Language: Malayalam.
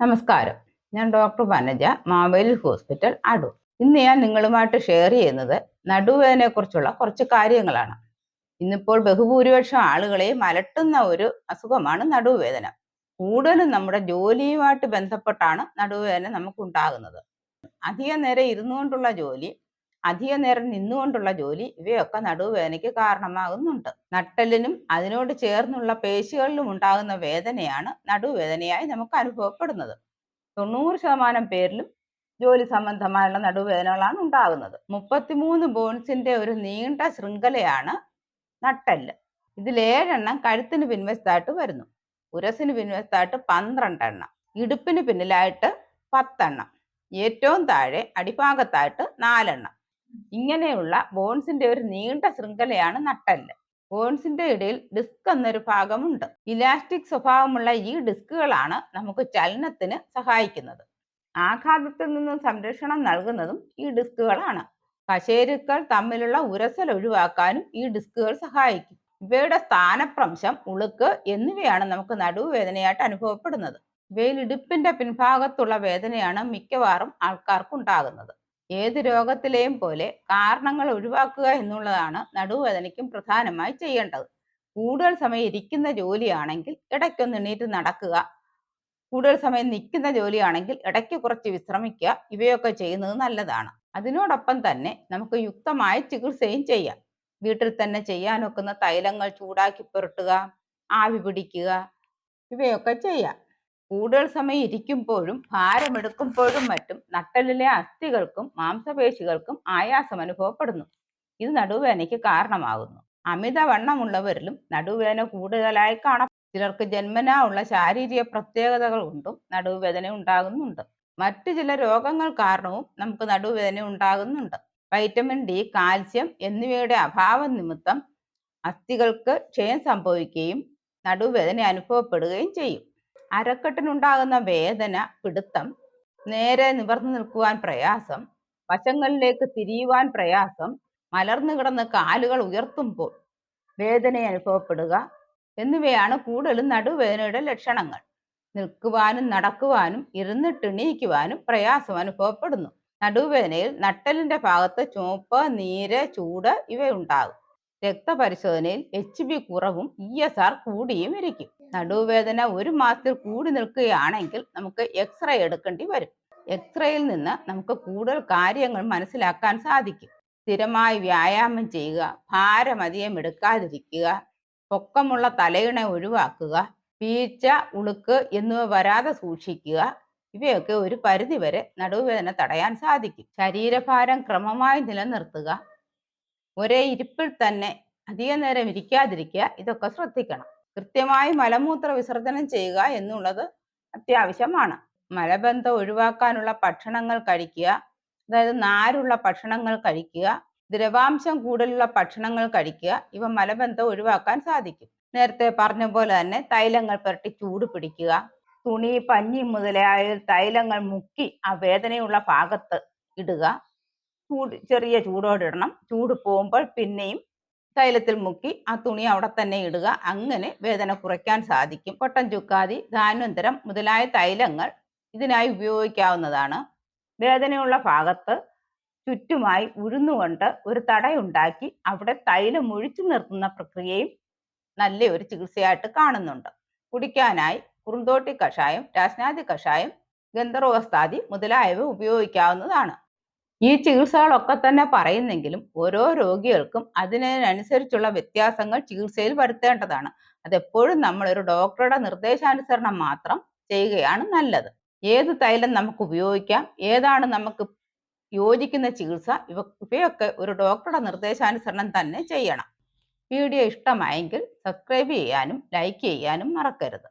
നമസ്കാരം. ഞാൻ ഡോക്ടർ വനജ, മാവേലി ഹോസ്പിറ്റൽ, അടൂർ. ഇന്ന് ഞാൻ നിങ്ങളുമായിട്ട് ഷെയർ ചെയ്യുന്നത് നടുവേദനയെക്കുറിച്ചുള്ള കുറച്ച് കാര്യങ്ങളാണ്. ഇന്നിപ്പോൾ ബഹുഭൂരിപക്ഷം ആളുകളെയും അലട്ടുന്ന ഒരു അസുഖമാണ് നടുവേദന. കൂടുതലും നമ്മുടെ ജോലിയുമായിട്ട് ബന്ധപ്പെട്ടാണ് നടുവേദന നമുക്കുണ്ടാകുന്നത്. അധിക നേരം ഇരുന്നുകൊണ്ടുള്ള ജോലി, അധിക നേരം നിന്നുകൊണ്ടുള്ള ജോലി ഇവയൊക്കെ നടുവേദനയ്ക്ക് കാരണമാകുന്നുണ്ട്. നട്ടെല്ലിനും അതിനോട് ചേർന്നുള്ള പേശികളിലും ഉണ്ടാകുന്ന വേദനയാണ് നടുവേദനയായി നമുക്ക് അനുഭവപ്പെടുന്നത്. 90% പേരിലും ജോലി സംബന്ധമായുള്ള നടുവേദനകളാണ് ഉണ്ടാകുന്നത്. 33 ബോൺസിന്റെ ഒരു നീണ്ട ശൃംഖലയാണ് നട്ടെല്ല്. ഇതിൽ 7 എണ്ണം കഴുത്തിന് പിൻവശത്തായിട്ട് വരുന്നു. ഉരസിന് പിൻവശത്തായിട്ട് 12 എണ്ണം, ഇടുപ്പിന് പിന്നിലായിട്ട് 10 എണ്ണം, ഏറ്റവും താഴെ അടിഭാഗത്തായിട്ട് 4 എണ്ണം. ഇങ്ങനെയുള്ള ബോൺസിന്റെ ഒരു നീണ്ട ശൃംഖലയാണ് നട്ടെല്ല്. ബോൺസിന്റെ ഇടയിൽ ഡിസ്ക് എന്നൊരു ഭാഗമുണ്ട്. ഇലാസ്റ്റിക് സ്വഭാവമുള്ള ഈ ഡിസ്കുകളാണ് നമുക്ക് ചലനത്തിന് സഹായിക്കുന്നത്. ആഘാതത്തിൽ നിന്നും സംരക്ഷണം നൽകുന്നതും ഈ ഡിസ്കുകളാണ്. കശേരുക്കൾ തമ്മിലുള്ള ഉരസൽ ഒഴിവാക്കാനും ഈ ഡിസ്കുകൾ സഹായിക്കും. ഇവയുടെ സ്ഥാനഭ്രംശം, ഉളുക്ക് എന്നിവയാണ് നമുക്ക് നടുവേദനയായിട്ട് അനുഭവപ്പെടുന്നത്. ഇവയിൽ ഇടുപ്പിന്റെ പിൻഭാഗത്തുള്ള വേദനയാണ് മിക്കവാറും ആൾക്കാർക്കുണ്ടാകുന്നത്. ഏത് രോഗത്തിലെയും പോലെ കാരണങ്ങൾ ഒഴിവാക്കുക എന്നുള്ളതാണ് നടുവേദനയ്ക്കും പ്രധാനമായി ചെയ്യേണ്ടത്. കൂടുതൽ സമയം ഇരിക്കുന്ന ജോലിയാണെങ്കിൽ ഇടയ്ക്കൊന്ന് എണീറ്റ് നടക്കുക, കൂടുതൽ സമയം നിൽക്കുന്ന ജോലിയാണെങ്കിൽ ഇടയ്ക്ക് കുറച്ച് വിശ്രമിക്കുക, ഇവയൊക്കെ ചെയ്യുന്നത് നല്ലതാണ്. അതിനോടൊപ്പം തന്നെ നമുക്ക് യുക്തമായ ചികിത്സയും ചെയ്യാം. വീട്ടിൽ തന്നെ ചെയ്യാനൊക്കുന്ന തൈലങ്ങൾ ചൂടാക്കി പുരട്ടുക, ആവി പിടിക്കുക, ഇവയൊക്കെ ചെയ്യാം. കൂടുതൽ സമയം ഇരിക്കുമ്പോഴും ഭാരമെടുക്കുമ്പോഴും മറ്റും നട്ടെല്ലിലെ അസ്ഥികൾക്കും മാംസപേശികൾക്കും ആയാസം അനുഭവപ്പെടുന്നു. ഇത് നടുവേദനയ്ക്ക് കാരണമാകുന്നു. അമിതവണ്ണമുള്ളവരിലും നടുവേദന കൂടുതലായി കാണാം. ചിലർക്ക് ജന്മനാ ഉള്ള ശാരീരിക പ്രത്യേകതകൾ കൊണ്ടും നടുവേദന ഉണ്ടാകുന്നുണ്ട്. മറ്റു ചില രോഗങ്ങൾ കാരണവും നമുക്ക് നടുവേദന ഉണ്ടാകുന്നുണ്ട്. വൈറ്റമിൻ ഡി, കാൽസ്യം എന്നിവയുടെ അഭാവം നിമിത്തം അസ്ഥികൾക്ക് ക്ഷയം സംഭവിക്കുകയും നടുവേദന അനുഭവപ്പെടുകയും ചെയ്യും. അരക്കെട്ടിനുണ്ടാകുന്ന വേദന, പിടുത്തം, നേരെ നിവർന്നു നിൽക്കുവാൻ പ്രയാസം, വശങ്ങളിലേക്ക് തിരിയുവാൻ പ്രയാസം, മലർന്നു കിടന്ന് കാലുകൾ ഉയർത്തുമ്പോൾ വേദന അനുഭവപ്പെടുക എന്നിവയാണ് കൂടുതലും നടുവേദനയുടെ ലക്ഷണങ്ങൾ. നിൽക്കുവാനും നടക്കുവാനും ഇരുന്നിട്ട് എണീക്കുവാനും പ്രയാസം അനുഭവപ്പെടുന്നു. നടുവേദനയിൽ നട്ടെല്ലിന്റെ ഭാഗത്ത് ചുവപ്പ്, നീര്, ചൂട് ഇവയുണ്ടാകും. രക്തപരിശോധനയിൽ HB കുറവും ESR കൂടിയും ഇരിക്കും. നടുവേദന 1 മാസത്തിൽ കൂടി നിൽക്കുകയാണെങ്കിൽ നമുക്ക് എക്സ്റേ എടുക്കേണ്ടി വരും. എക്സ്റേയിൽ നിന്ന് നമുക്ക് കൂടുതൽ കാര്യങ്ങൾ മനസ്സിലാക്കാൻ സാധിക്കും. സ്ഥിരമായി വ്യായാമം ചെയ്യുക, ഭാരം അധികം എടുക്കാതിരിക്കുക, പൊക്കമുള്ള തലയിണ ഒഴിവാക്കുക, വീഴ്ച, ഉളുക്ക് എന്നിവ വരാതെ സൂക്ഷിക്കുക, ഇവയൊക്കെ ഒരു പരിധിവരെ നടുവേദന തടയാൻ സാധിക്കും. ശരീരഭാരം ക്രമമായി നിലനിർത്തുക, ഒരേ ഇരിപ്പിൽ തന്നെ അധിക നേരം ഇരിക്കാതിരിക്കുക, ഇതൊക്കെ ശ്രദ്ധിക്കണം. കൃത്യമായി മലമൂത്ര വിസർജനം ചെയ്യുക എന്നുള്ളത് അത്യാവശ്യമാണ്. മലബന്ധം ഒഴിവാക്കാനുള്ള ഭക്ഷണങ്ങൾ കഴിക്കുക, അതായത് നാരുള്ള ഭക്ഷണങ്ങൾ കഴിക്കുക, ദ്രവാംശം കൂടുതലുള്ള ഭക്ഷണങ്ങൾ കഴിക്കുക, ഇവ മലബന്ധം ഒഴിവാക്കാൻ സാധിക്കും. നേരത്തെ പറഞ്ഞ പോലെ തന്നെ തൈലങ്ങൾ പുരട്ടി ചൂട് പിടിക്കുക, തുണി, പഞ്ഞി മുതലായ തൈലങ്ങൾ മുക്കി ആ വേദനയുള്ള ഭാഗത്ത് ഇടുക. ചെറിയ ചൂടോടെ ഇടണം. ചൂട് പോകുമ്പോൾ പിന്നെയും തൈലത്തിൽ മുക്കി ആ തുണി അവിടെ തന്നെ ഇടുക. അങ്ങനെ വേദന കുറയ്ക്കാൻ സാധിക്കും. കൊട്ടൻ ചുക്കാദി, ധാന്വന്തരം മുതലായ തൈലങ്ങൾ ഇതിനായി ഉപയോഗിക്കാവുന്നതാണ്. വേദനയുള്ള ഭാഗത്ത് ചുറ്റുമായി ഉഴുന്നുകൊണ്ട് ഒരു തടയുണ്ടാക്കി അവിടെ തൈലം ഒഴിച്ചു നിർത്തുന്ന പ്രക്രിയയും നല്ലൊരു ചികിത്സയായിട്ട് കാണുന്നുണ്ട്. കുടിക്കാനായി കുറുന്തോട്ടി കഷായം, രാസ്നാദി കഷായം, ഗന്ധർവസ്താദി മുതലായവ ഉപയോഗിക്കാവുന്നതാണ്. ഈ ചികിത്സകളൊക്കെ തന്നെ പറയുന്നെങ്കിലും ഓരോ രോഗികൾക്കും അതിനനുസരിച്ചുള്ള വ്യത്യാസങ്ങൾ ചികിത്സയിൽ വരുത്തേണ്ടതാണ്. അതെപ്പോഴും നമ്മളൊരു ഡോക്ടറുടെ നിർദ്ദേശാനുസരണം മാത്രം ചെയ്യുകയാണ് നല്ലത്. ഏത് തൈലം നമുക്ക് ഉപയോഗിക്കാം, ഏതാണ് നമുക്ക് യോജിക്കുന്ന ചികിത്സ, ഇവയൊക്കെ ഒരു ഡോക്ടറുടെ നിർദ്ദേശാനുസരണം തന്നെ ചെയ്യണം. വീഡിയോ ഇഷ്ടമായെങ്കിൽ സബ്സ്ക്രൈബ് ചെയ്യാനും ലൈക്ക് ചെയ്യാനും മറക്കരുത്.